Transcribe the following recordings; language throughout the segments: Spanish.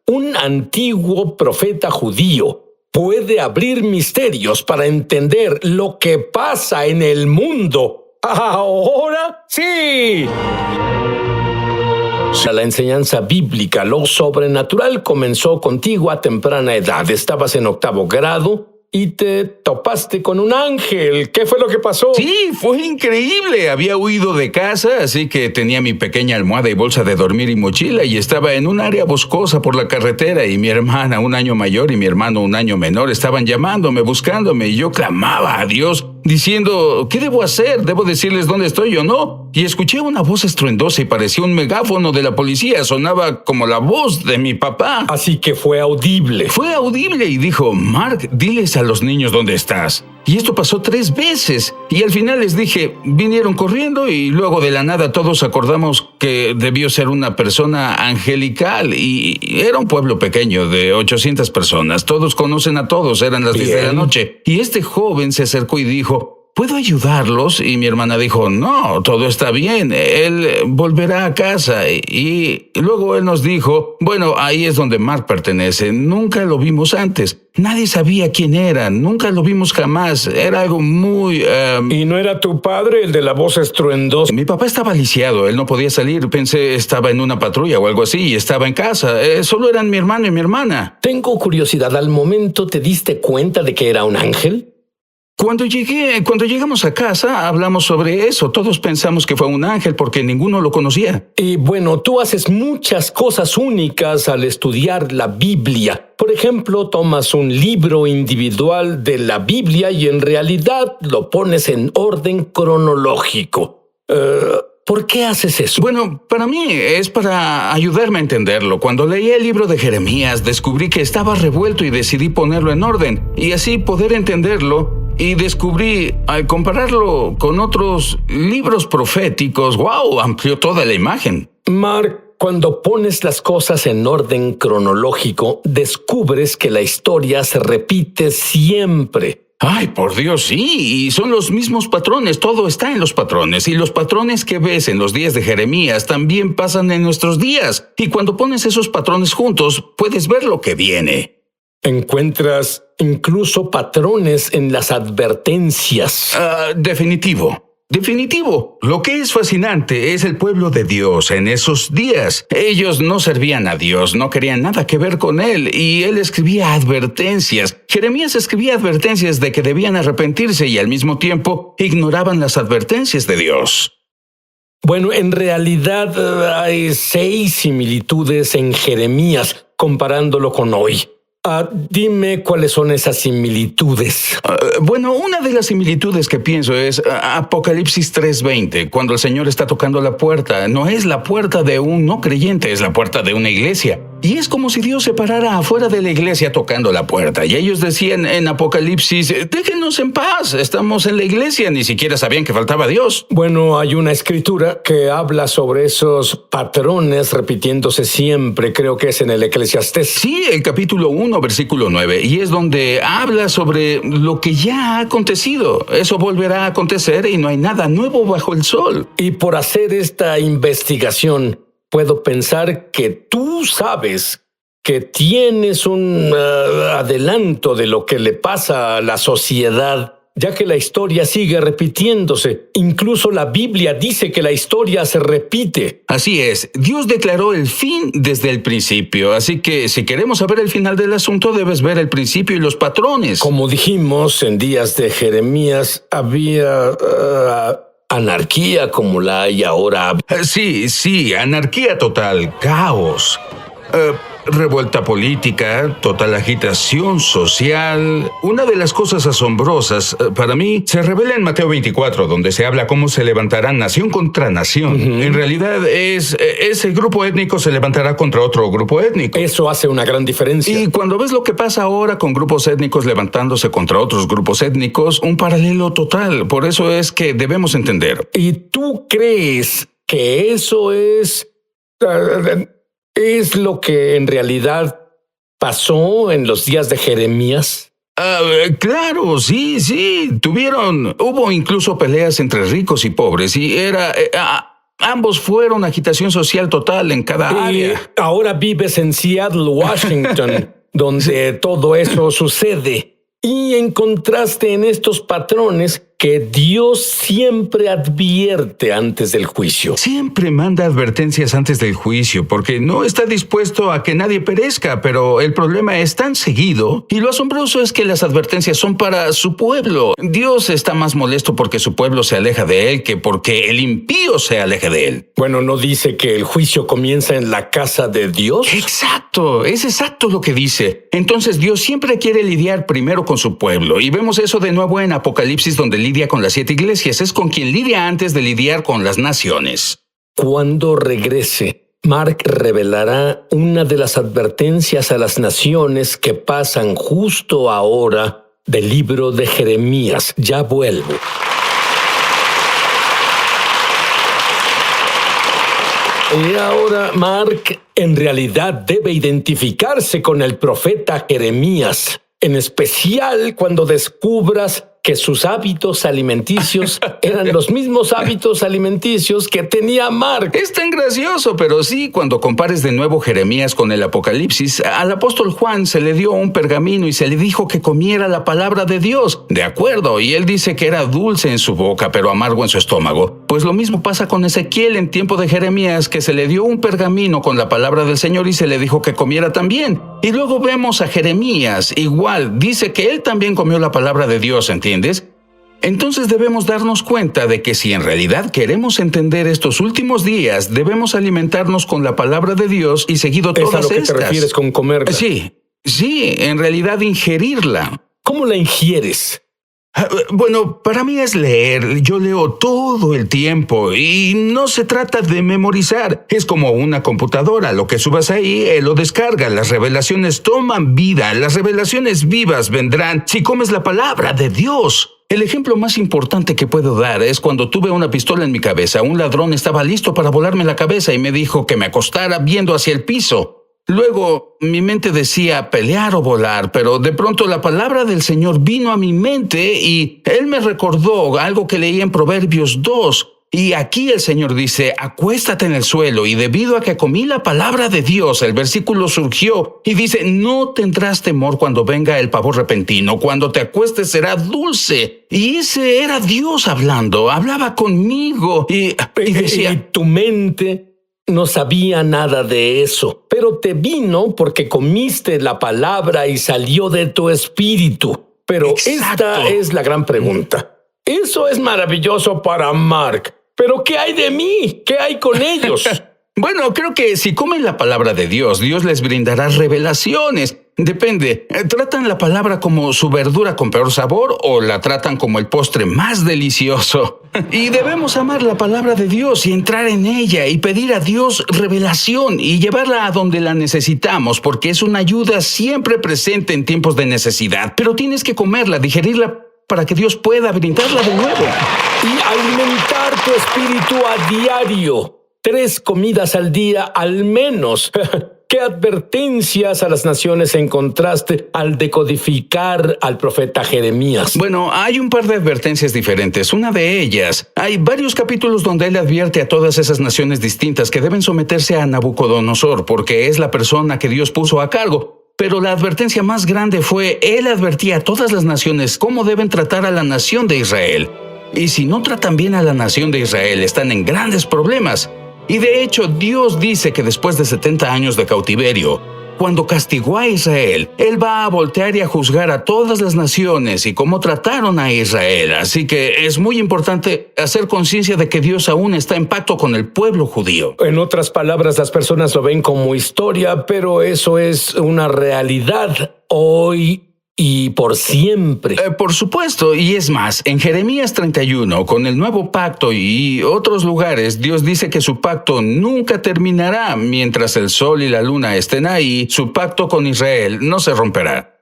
Un antiguo profeta judío puede abrir misterios para entender lo que pasa en el mundo. ¡Ahora sí! La enseñanza bíblica, lo sobrenatural, comenzó contigo a temprana edad. Estabas en 8º grado y te topaste con un ángel. ¿Qué fue lo que pasó? Sí, fue increíble. Había huido de casa, así que tenía mi pequeña almohada y bolsa de dormir y mochila y estaba en un área boscosa por la carretera y mi hermana, 1 año mayor, y mi hermano, 1 año menor, estaban llamándome, buscándome y yo clamaba a Dios diciendo, ¿qué debo hacer? ¿Debo decirles dónde estoy o no? Y escuché una voz estruendosa y parecía un megáfono de la policía. Sonaba como la voz de mi papá. Así que fue audible. Fue audible y dijo, Mark, diles a los niños dónde estás. Y esto pasó 3 veces. Y al final les dije, vinieron corriendo y luego de la nada todos acordamos que debió ser una persona angelical. Y era un pueblo pequeño de 800 personas. Todos conocen a todos, eran las 10 de la noche. Y este joven se acercó y dijo, ¿puedo ayudarlos? Y mi hermana dijo, no, todo está bien, él volverá a casa. Y luego él nos dijo, bueno, ahí es donde Mark pertenece, nunca lo vimos antes, nadie sabía quién era, nunca lo vimos jamás, era algo muy... ¿Y no era tu padre el de la voz estruendosa? Mi papá estaba lisiado, él no podía salir, pensé estaba en una patrulla o algo así y estaba en casa, solo eran mi hermano y mi hermana. Tengo curiosidad, ¿al momento te diste cuenta de que era un ángel? Cuando llegamos a casa, hablamos sobre eso. Todos pensamos que fue un ángel porque ninguno lo conocía. Y bueno, tú haces muchas cosas únicas al estudiar la Biblia. Por ejemplo, tomas un libro individual de la Biblia y en realidad lo pones en orden cronológico. ¿Por qué haces eso? Bueno, para mí es para ayudarme a entenderlo. Cuando leí el libro de Jeremías, descubrí que estaba revuelto y decidí ponerlo en orden y así poder entenderlo. Y descubrí, al compararlo con otros libros proféticos, ¡wow!, amplió toda la imagen. Mark, cuando pones las cosas en orden cronológico, descubres que la historia se repite siempre. Ay, por Dios, sí, y son los mismos patrones, todo está en los patrones, y los patrones que ves en los días de Jeremías también pasan en nuestros días, y cuando pones esos patrones juntos, puedes ver lo que viene. Encuentras incluso patrones en las advertencias. Definitivo. Lo que es fascinante es el pueblo de Dios en esos días. Ellos no servían a Dios, no querían nada que ver con Él, y Él escribía advertencias. Jeremías escribía advertencias de que debían arrepentirse y al mismo tiempo ignoraban las advertencias de Dios. Bueno, en realidad hay 6 similitudes en Jeremías comparándolo con hoy. Dime cuáles son esas similitudes. Bueno, una de las similitudes que pienso es Apocalipsis 3:20, cuando el Señor está tocando la puerta. No es la puerta de un no creyente, es la puerta de una iglesia. Y es como si Dios se parara afuera de la iglesia tocando la puerta. Y ellos decían en Apocalipsis, déjenos en paz, estamos en la iglesia, ni siquiera sabían que faltaba Dios. Bueno, hay una escritura que habla sobre esos patrones repitiéndose siempre, creo que es en el Eclesiastés. Sí, el capítulo 1, versículo 9, y es donde habla sobre lo que ya ha acontecido. Eso volverá a acontecer y no hay nada nuevo bajo el sol. Y por hacer esta investigación, puedo pensar que tú sabes que tienes un adelanto de lo que le pasa a la sociedad, ya que la historia sigue repitiéndose. Incluso la Biblia dice que la historia se repite. Así es, Dios declaró el fin desde el principio, así que si queremos saber el final del asunto, debes ver el principio y los patrones. Como dijimos, en días de Jeremías había anarquía como la hay ahora. Sí, anarquía total, caos. Revuelta política, total agitación social. Una de las cosas asombrosas para mí se revela en Mateo 24, donde se habla cómo se levantarán nación contra nación. En realidad ese grupo étnico se levantará contra otro grupo étnico. Eso hace una gran diferencia. Y cuando ves lo que pasa ahora con grupos étnicos levantándose contra otros grupos étnicos, un paralelo total. Por eso es que debemos entender. ¿Y tú crees que eso es lo que en realidad pasó en los días de Jeremías? Claro, sí. Hubo incluso peleas entre ricos y pobres y Ambos fueron agitación social total en cada Y área. ahora vives en Seattle, Washington, donde todo eso sucede. Y encontraste en estos patrones que Dios siempre advierte antes del juicio. Siempre manda advertencias antes del juicio porque no está dispuesto a que nadie perezca, pero el problema es tan seguido y lo asombroso es que las advertencias son para su pueblo. Dios está más molesto porque su pueblo se aleja de él que porque el impío se aleje de él. Bueno, ¿no dice que el juicio comienza en la casa de Dios? Exacto, es exacto lo que dice. Entonces Dios siempre quiere lidiar primero con su pueblo y vemos eso de nuevo en Apocalipsis donde lidia con las 7 iglesias. Es con quien lidia antes de lidiar con las naciones. Cuando regrese, Mark revelará una de las advertencias a las naciones que pasan justo ahora del libro de Jeremías. Ya vuelvo. Y ahora Mark en realidad debe identificarse con el profeta Jeremías, en especial cuando descubras que sus hábitos alimenticios eran los mismos hábitos alimenticios que tenía Mark. Es tan gracioso, pero sí, cuando compares de nuevo Jeremías con el Apocalipsis, al apóstol Juan se le dio un pergamino y se le dijo que comiera la palabra de Dios. De acuerdo, y él dice que era dulce en su boca, pero amargo en su estómago. Pues lo mismo pasa con Ezequiel en tiempo de Jeremías, que se le dio un pergamino con la palabra del Señor y se le dijo que comiera también. Y luego vemos a Jeremías, igual, dice que él también comió la palabra de Dios, ¿entiendes? Entonces debemos darnos cuenta de que si en realidad queremos entender estos últimos días, debemos alimentarnos con la palabra de Dios y seguido ¿Es a todas lo que estas. te refieres con comerla? Sí, en realidad ingerirla. ¿Cómo la ingieres? Bueno, para mí es leer. Yo leo todo el tiempo y no se trata de memorizar. Es como una computadora. Lo que subas ahí, él lo descarga. Las revelaciones toman vida. Las revelaciones vivas vendrán si comes la palabra de Dios. El ejemplo más importante que puedo dar es cuando tuve una pistola en mi cabeza. Un ladrón estaba listo para volarme la cabeza y me dijo que me acostara viendo hacia el piso. Luego, mi mente decía pelear o volar, pero de pronto la palabra del Señor vino a mi mente y Él me recordó algo que leí en Proverbios 2. Y aquí el Señor dice, acuéstate en el suelo, y debido a que comí la palabra de Dios, el versículo surgió y dice, no tendrás temor cuando venga el pavor repentino, cuando te acuestes será dulce. Y ese era Dios hablando, hablaba conmigo y decía, Y tu mente no sabía nada de eso, pero te vino porque comiste la palabra y salió de tu espíritu. Pero Exacto. esta es la gran pregunta. Eso es maravilloso para Mark, pero ¿qué hay de mí? ¿Qué hay con ellos? Bueno, creo que si comen la palabra de Dios, Dios les brindará revelaciones. Depende, ¿tratan la palabra como su verdura con peor sabor o la tratan como el postre más delicioso? Y debemos amar la palabra de Dios y entrar en ella y pedir a Dios revelación y llevarla a donde la necesitamos, porque es una ayuda siempre presente en tiempos de necesidad. Pero tienes que comerla, digerirla para que Dios pueda brindarla de nuevo. Y alimentar tu espíritu a diario. 3 comidas al día al menos. ¿Qué advertencias a las naciones encontraste al decodificar al profeta Jeremías? Bueno, hay un par de advertencias diferentes. Una de ellas, hay varios capítulos donde él advierte a todas esas naciones distintas que deben someterse a Nabucodonosor, porque es la persona que Dios puso a cargo. Pero la advertencia más grande fue, él advertía a todas las naciones cómo deben tratar a la nación de Israel. Y si no tratan bien a la nación de Israel, están en grandes problemas. Y de hecho, Dios dice que después de 70 años de cautiverio, cuando castigó a Israel, Él va a voltear y a juzgar a todas las naciones y cómo trataron a Israel. Así que es muy importante hacer conciencia de que Dios aún está en pacto con el pueblo judío. En otras palabras, las personas lo ven como historia, pero eso es una realidad hoy y por siempre. Por supuesto, y es más, en Jeremías 31, con el nuevo pacto y otros lugares, Dios dice que su pacto nunca terminará mientras el sol y la luna estén ahí. Su pacto con Israel no se romperá.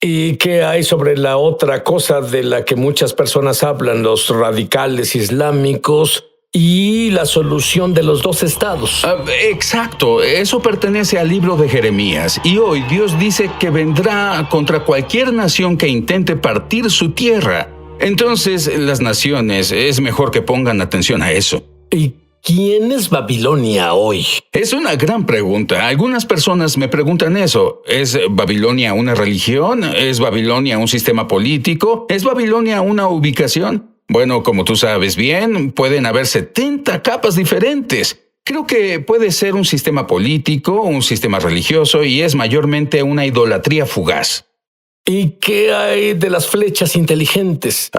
¿Y qué hay sobre la otra cosa de la que muchas personas hablan, los radicales islámicos y la solución de los 2 estados? Exacto, eso pertenece al libro de Jeremías. Y hoy Dios dice que vendrá contra cualquier nación que intente partir su tierra. Entonces, las naciones es mejor que pongan atención a eso. ¿Y ¿quién es Babilonia hoy? Es una gran pregunta. Algunas personas me preguntan eso. ¿Es Babilonia una religión? ¿Es Babilonia un sistema político? ¿Es Babilonia una ubicación? Bueno, como tú sabes bien, pueden haber 70 capas diferentes. Creo que puede ser un sistema político, un sistema religioso y es mayormente una idolatría fugaz. ¿Y qué hay de las flechas inteligentes?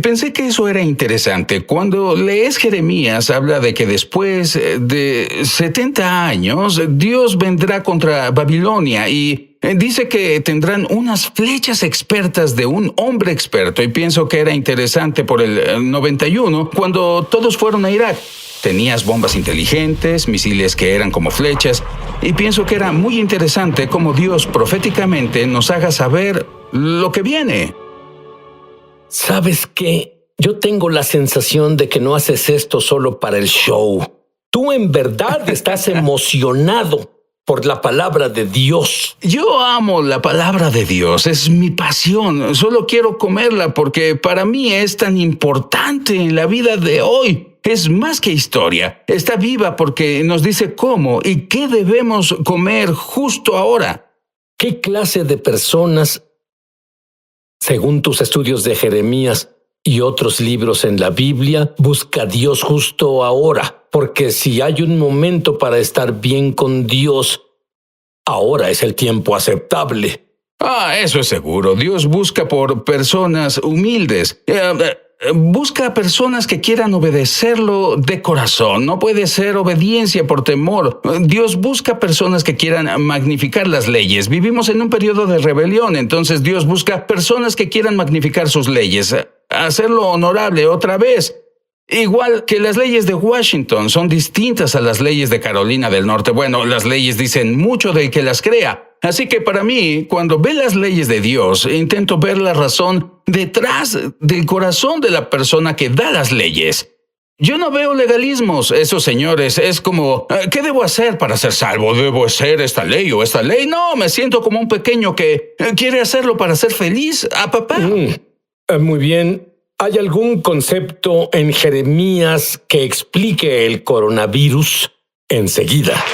Pensé que eso era interesante. Cuando lees Jeremías, habla de que después de 70 años, Dios vendrá contra Babilonia y dice que tendrán unas flechas expertas de un hombre experto. Y pienso que era interesante por el 91, cuando todos fueron a Irak. Tenías bombas inteligentes, misiles que eran como flechas, y pienso que era muy interesante cómo Dios proféticamente nos haga saber lo que viene. ¿Sabes qué? Yo tengo la sensación de que no haces esto solo para el show. Tú en verdad estás emocionado por la palabra de Dios. Yo amo la palabra de Dios, es mi pasión. Solo quiero comerla porque para mí es tan importante en la vida de hoy. Es más que historia. Está viva porque nos dice cómo y qué debemos comer justo ahora. ¿Qué clase de personas, según tus estudios de Jeremías y otros libros en la Biblia, busca a Dios justo ahora? Porque si hay un momento para estar bien con Dios, ahora es el tiempo aceptable. Eso es seguro. Dios busca por personas humildes. Busca personas que quieran obedecerlo de corazón. No puede ser obediencia por temor. Dios busca personas que quieran magnificar las leyes. Vivimos en un periodo de rebelión, entonces Dios busca personas que quieran magnificar sus leyes, hacerlo honorable otra vez. Igual que las leyes de Washington son distintas a las leyes de Carolina del Norte. Bueno, las leyes dicen mucho del que las crea. Así que para mí, cuando ve las leyes de Dios, intento ver la razón detrás del corazón de la persona que da las leyes. Yo no veo legalismos. Esos señores es como, ¿qué debo hacer para ser salvo? ¿Debo hacer esta ley o esta ley? No, me siento como un pequeño que quiere hacerlo para ser feliz a papá. Muy bien. ¿Hay algún concepto en Jeremías que explique el coronavirus? Enseguida.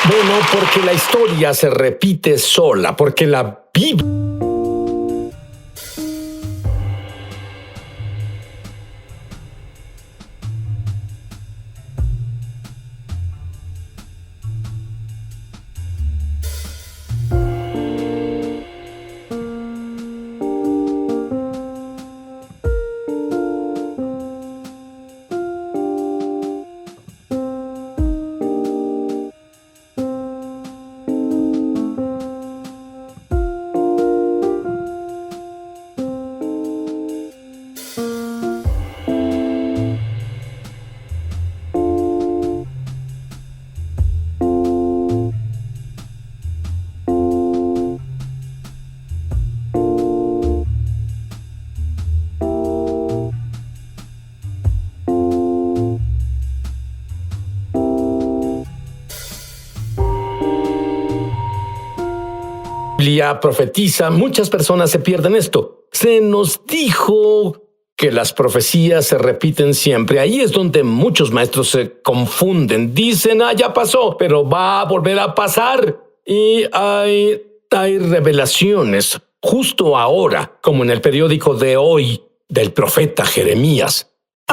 Bueno, porque la historia se repite sola, porque la Biblia... profetiza, muchas personas se pierden esto. Se nos dijo que las profecías se repiten siempre. Ahí es donde muchos maestros se confunden. Dicen, ya pasó, pero va a volver a pasar. Y hay revelaciones justo ahora, como en el periódico de hoy, del profeta Jeremías.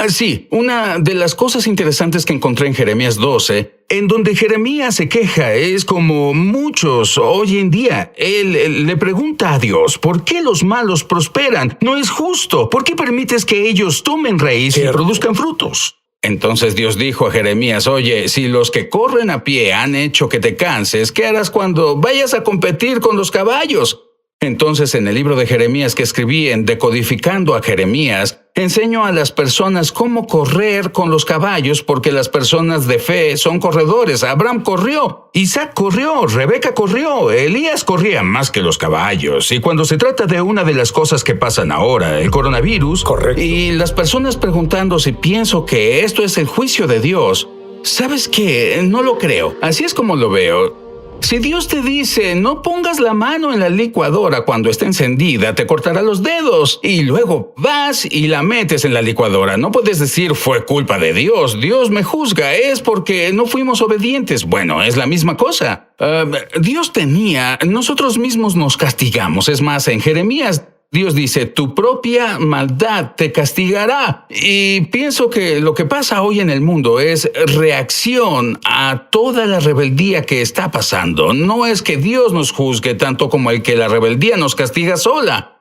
Sí, una de las cosas interesantes que encontré en Jeremías 12, en donde Jeremías se queja, es como muchos hoy en día. Él le pregunta a Dios, ¿por qué los malos prosperan? No es justo. ¿Por qué permites que ellos tomen raíz y produzcan frutos? Entonces Dios dijo a Jeremías, oye, si los que corren a pie han hecho que te canses, ¿qué harás cuando vayas a competir con los caballos? Entonces, en el libro de Jeremías que escribí en Decodificando a Jeremías, enseño a las personas cómo correr con los caballos, porque las personas de fe son corredores. Abraham corrió, Isaac corrió, Rebeca corrió, Elías corría más que los caballos. Y cuando se trata de una de las cosas que pasan ahora, el coronavirus, correcto, y las personas preguntando si pienso que esto es el juicio de Dios, ¿sabes qué? No lo creo. Así es como lo veo. Si Dios te dice, no pongas la mano en la licuadora cuando esté encendida, te cortará los dedos. Y luego vas y la metes en la licuadora. No puedes decir, fue culpa de Dios. Dios me juzga. Es porque no fuimos obedientes. Bueno, es la misma cosa. Nosotros mismos nos castigamos. Es más, en Jeremías, Dios dice, tu propia maldad te castigará. Y pienso que lo que pasa hoy en el mundo es reacción a toda la rebeldía que está pasando. No es que Dios nos juzgue tanto como el que la rebeldía nos castiga sola.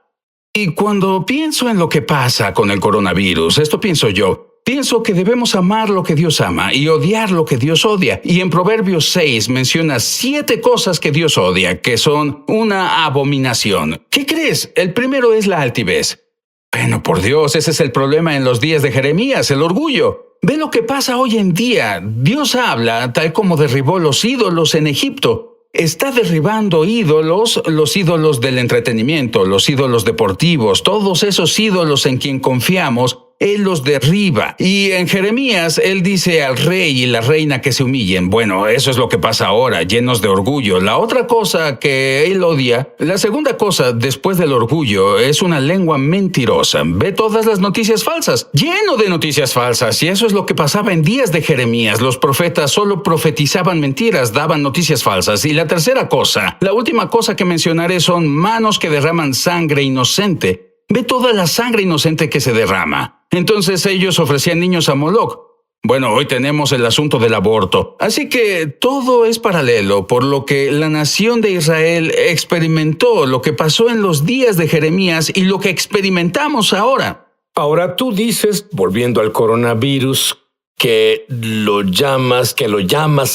Y cuando pienso en lo que pasa con el coronavirus, esto pienso yo. Pienso que debemos amar lo que Dios ama y odiar lo que Dios odia. Y en Proverbios 6 menciona 7 cosas que Dios odia, que son una abominación. ¿Qué crees? El primero es la altivez. Bueno, por Dios, ese es el problema en los días de Jeremías, el orgullo. Ve lo que pasa hoy en día. Dios habla tal como derribó los ídolos en Egipto. Está derribando ídolos, los ídolos del entretenimiento, los ídolos deportivos, todos esos ídolos en quien confiamos. Él los derriba. Y en Jeremías, él dice al rey y la reina que se humillen. Bueno, eso es lo que pasa ahora, llenos de orgullo. La otra cosa que él odia, la segunda cosa después del orgullo, es una lengua mentirosa. Ve todas las noticias falsas, lleno de noticias falsas. Y eso es lo que pasaba en días de Jeremías. Los profetas solo profetizaban mentiras, daban noticias falsas. Y la tercera cosa, la última cosa que mencionaré son manos que derraman sangre inocente. Ve toda la sangre inocente que se derrama. Entonces ellos ofrecían niños a Moloch. Bueno, hoy tenemos el asunto del aborto. Así que todo es paralelo, por lo que la nación de Israel experimentó lo que pasó en los días de Jeremías y lo que experimentamos ahora. Ahora tú dices, volviendo al coronavirus, que lo llamas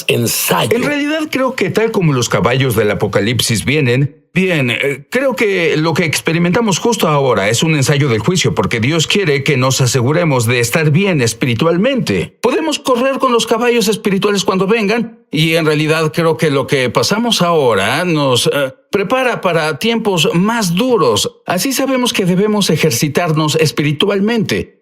ensayo. En realidad creo que tal como los caballos del Apocalipsis creo que lo que experimentamos justo ahora es un ensayo del juicio, porque Dios quiere que nos aseguremos de estar bien espiritualmente. Podemos correr con los caballos espirituales cuando vengan, y en realidad creo que lo que pasamos ahora nos prepara para tiempos más duros. Así sabemos que debemos ejercitarnos espiritualmente.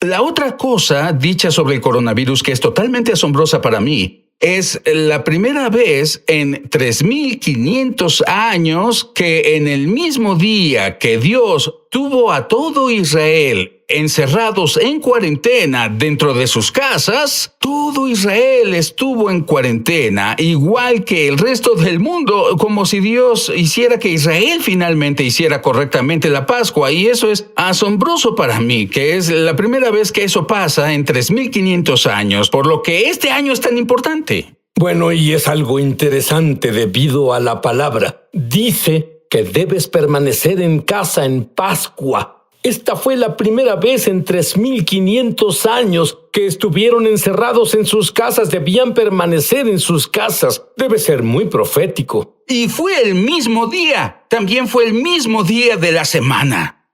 La otra cosa dicha sobre el coronavirus que es totalmente asombrosa para mí es la primera vez en 3,500 años que en el mismo día que Dios tuvo a todo Israel encerrados en cuarentena dentro de sus casas, todo Israel estuvo en cuarentena, igual que el resto del mundo, como si Dios hiciera que Israel finalmente hiciera correctamente la Pascua. Y eso es asombroso para mí, que es la primera vez que eso pasa en 3,500 años, por lo que este año es tan importante. Bueno, y es algo interesante debido a la palabra. Dice que debes permanecer en casa en Pascua. Esta fue la primera vez en 3,500 años que estuvieron encerrados en sus casas. Debían permanecer en sus casas. Debe ser muy profético. Y fue el mismo día. También fue el mismo día de la semana.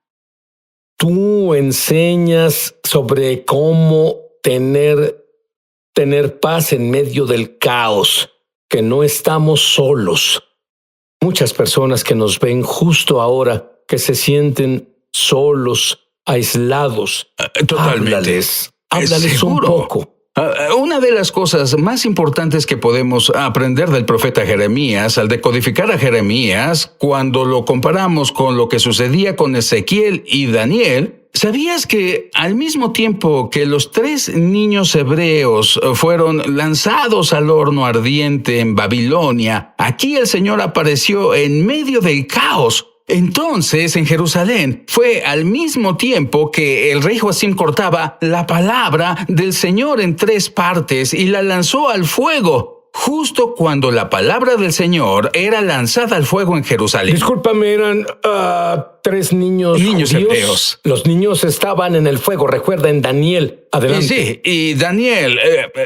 Tú enseñas sobre cómo tener paz en medio del caos, que no estamos solos. Muchas personas que nos ven justo ahora, que se sienten solos, aislados. Totalmente. Háblales un poco. Una de las cosas más importantes que podemos aprender del profeta Jeremías, al decodificar a Jeremías, cuando lo comparamos con lo que sucedía con Ezequiel y Daniel, ¿sabías que al mismo tiempo que los 3 niños hebreos fueron lanzados al horno ardiente en Babilonia, aquí el Señor apareció en medio del caos? Entonces, en Jerusalén, fue al mismo tiempo que el rey Joacim cortaba la palabra del Señor en 3 partes y la lanzó al fuego, justo cuando la palabra del Señor era lanzada al fuego en Jerusalén. Discúlpame, eran 3 niños hebreos. Los niños estaban en el fuego, recuerda en Daniel. Adelante. Sí, y Daniel,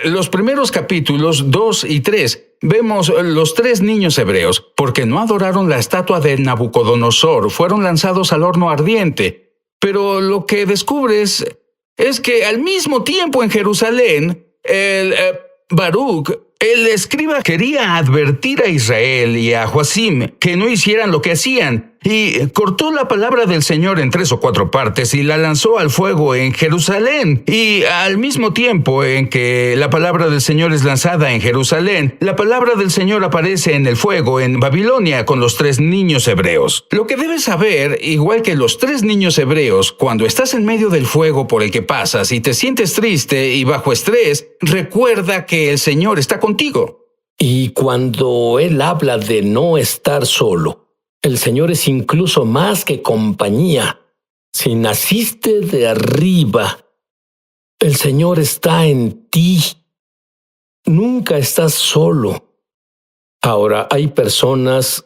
los primeros capítulos 2 y 3, vemos los 3 niños hebreos, porque no adoraron la estatua de Nabucodonosor, fueron lanzados al horno ardiente. Pero lo que descubres es que al mismo tiempo en Jerusalén, Baruch, el escriba, quería advertir a Israel y a Joacim que no hicieran lo que hacían. y cortó la palabra del Señor en 3 o 4 partes y la lanzó al fuego en Jerusalén. Y al mismo tiempo en que la palabra del Señor es lanzada en Jerusalén, la palabra del Señor aparece en el fuego en Babilonia con los 3 niños hebreos. Lo que debes saber, igual que los 3 niños hebreos, cuando estás en medio del fuego por el que pasas y te sientes triste y bajo estrés, recuerda que el Señor está contigo. Y cuando Él habla de no estar solo, el Señor es incluso más que compañía. Si naciste de arriba, el Señor está en ti. Nunca estás solo. Ahora, hay personas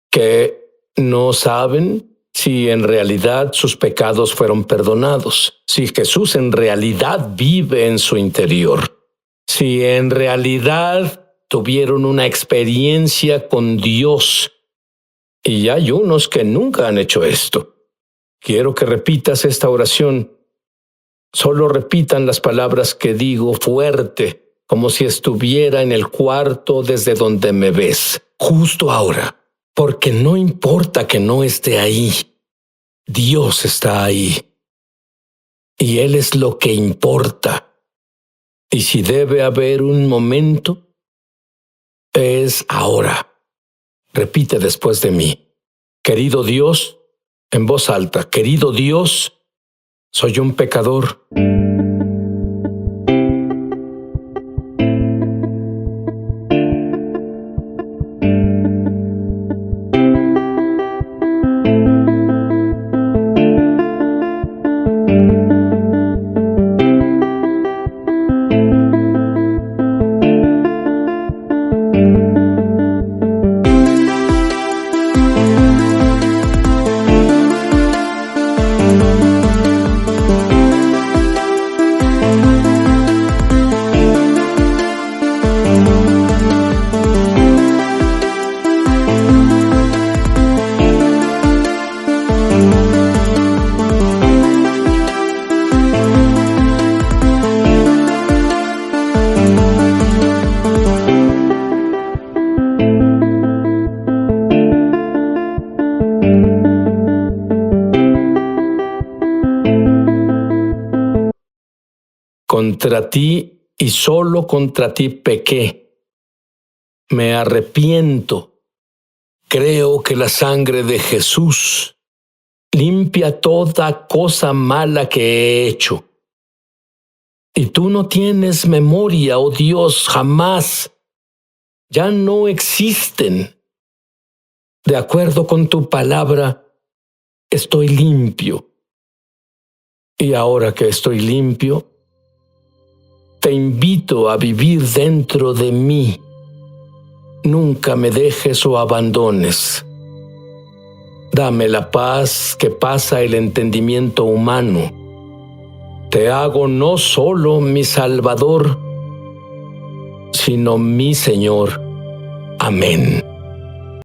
que no saben si en realidad sus pecados fueron perdonados, si Jesús en realidad vive en su interior, si en realidad tuvieron una experiencia con Dios. Y hay unos que nunca han hecho esto. Quiero que repitas esta oración. Solo repitan las palabras que digo fuerte, como si estuviera en el cuarto desde donde me ves, justo ahora, porque no importa que no esté ahí. Dios está ahí. Y Él es lo que importa. Y si debe haber un momento, es ahora. Repite después de mí. Querido Dios, en voz alta, querido Dios, soy un pecador. Contra ti y solo contra ti pequé. Me arrepiento. Creo que la sangre de Jesús limpia toda cosa mala que he hecho. Y tú no tienes memoria, oh Dios, jamás. Ya no existen. De acuerdo con tu palabra, estoy limpio. Y ahora que estoy limpio, te invito a vivir dentro de mí. Nunca me dejes o abandones. Dame la paz que pasa el entendimiento humano. Te hago no solo mi Salvador, sino mi Señor. Amén.